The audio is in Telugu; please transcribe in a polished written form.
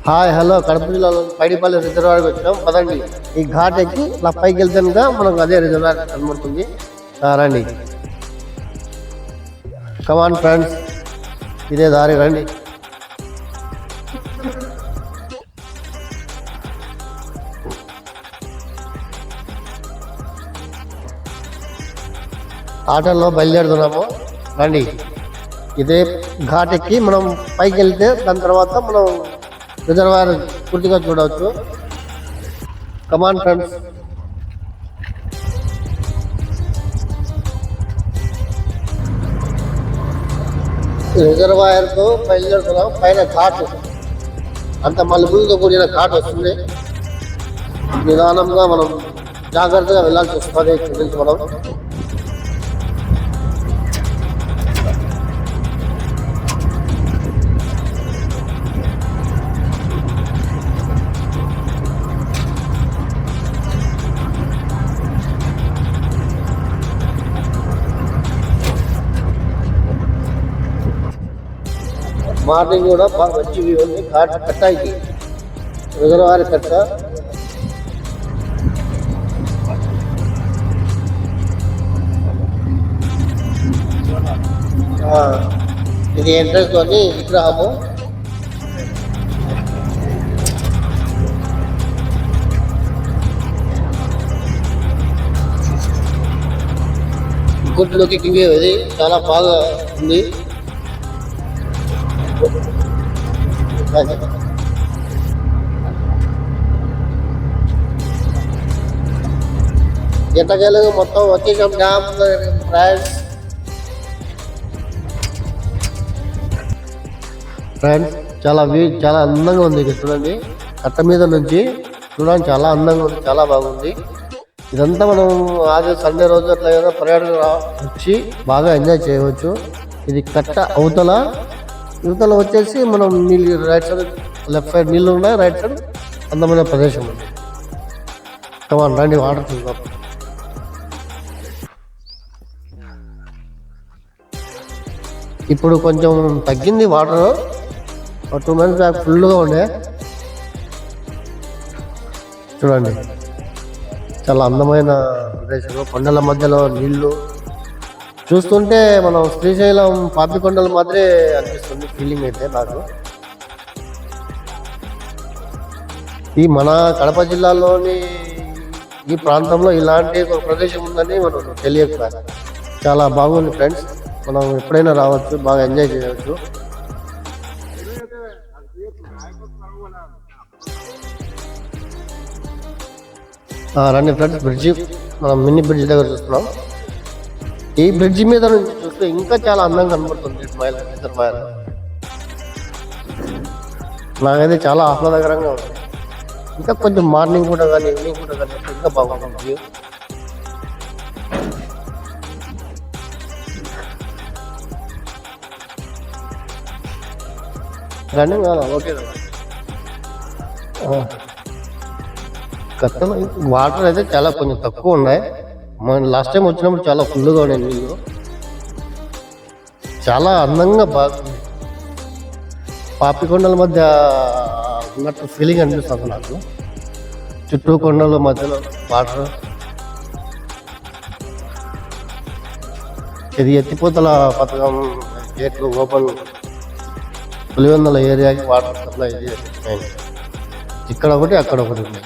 హాయ్ హలో కడప జిల్లాలో పైడిపల్లి రిజర్వాయర్కి వచ్చాం. పదండి, ఈ ఘాట్ ఎక్కి ఇలా పైకి వెళ్తానుగా మనకు అదే రిజర్వాయర్ కనబడుతుంది. రండి, కమాన్ ఫ్రెండ్స్, ఇదే దారి, రండి. ఆటోలో బయలుదేరుతున్నాము, రండి. ఇదే ఘాట్ ఎక్కి మనం పైకి వెళ్తే దాని తర్వాత మనం రిజర్వాయర్ పూర్తిగా చూడవచ్చు. Come on friends. రిజర్వాయర్తో బయలుదేరుతున్నాం. పైన ఘాట్ అంత మలుపులతో కూడిన ఘాట్ వస్తుంది. నిదానంగా మనం జాగ్రత్తగా వెళ్ళాల్సి వస్తుంది. ఇక్కడి నుంచి మనం మార్నింగ్ కూడా బాగా మంచి వ్యూ ఉంది. ఘాట్ కట్ట, ఇది రిజర్వాయర్ కట్ట. ఇది ఎంట్రన్స్ లోని విగ్రహము. గుడ్ లుకింగ్ వ్యూ, ఇది చాలా బాగా ఉంది. ఎట్టకేలు మొత్తం వచ్చేసాం డ్యామ్ ఫ్రెండ్స్. చాలా వ్యూ చాలా అందంగా ఉంది. ఇక్కడ చూడండి, కట్ట మీద నుంచి చూడండి, చాలా అందంగా ఉంది, చాలా బాగుంది. ఇదంతా మనం ఆది సండే రోజు అట్లా ఏదైనా పర్యాటకులు వచ్చి బాగా ఎంజాయ్ చేయవచ్చు. ఇది కట్ట యువతల వచ్చేసి మనం నీళ్ళు రైట్ సైడ్ లెఫ్ట్ సైడ్ నీళ్ళు ఉన్నాయి, రైట్ సైడ్ అందమైన ప్రదేశం ఉంది. కమాన్ రండి, వాటర్ చూద్దాం. ఇప్పుడు కొంచెం తగ్గింది వాటర్. 2 months బ్యాక్ ఫుల్గా ఉండే. చూడండి, చాలా అందమైన ప్రదేశం. కొండల మధ్యలో నీళ్లు చూస్తుంటే మనం శ్రీశైలం పాపికొండల మాదిరే అనిపిస్తుంది ఫీలింగ్ అయితే నాకు. ఈ మన కడప జిల్లాలోని ఈ ప్రాంతంలో ఇలాంటి ఒక ప్రదేశం ఉందని మనం తెలియకపోయారు. చాలా బాగుంది ఫ్రెండ్స్. మనం ఎప్పుడైనా రావచ్చు, బాగా ఎంజాయ్ చేయవచ్చు. రండి ఫ్రెండ్స్, బ్రిడ్జి మనం మినీ బ్రిడ్జ్ దగ్గర చూస్తున్నాం. ఈ బ్రిడ్జి మీద నుంచి చూస్తే ఇంకా చాలా అందంగా కనబడుతుంది రిజర్వాయర్. నాకైతే చాలా ఆహ్లాదకరంగా ఉంది. ఇంకా కొంచెం మార్నింగ్ కూడా కానీ ఈవినింగ్ కూడా కానీ ఇంకా బాగుంటుంది వ్యూ. Running okay. కట్టలో వాటర్ అయితే చాలా కొంచెం తక్కువ ఉన్నాయి. మనం లాస్ట్ టైం వచ్చినప్పుడు చాలా ఫుల్గా ఉన్నాయి నీళ్ళు. చాలా అందంగా బాగుంది. పాపికొండల మధ్య ఉన్నట్టు ఫీలింగ్ అనిపిస్తుంది నాకు. చుట్టూ కొండల మధ్యలో వాటర్. ఇది ఎత్తిపోతల పథకం గేట్లు ఓపెన్. పులివెందుల ఏరియాకి వాటర్ సప్లై ఇది ఇక్కడ ఒకటి, అక్కడ ఒకటి ఉన్నాయి.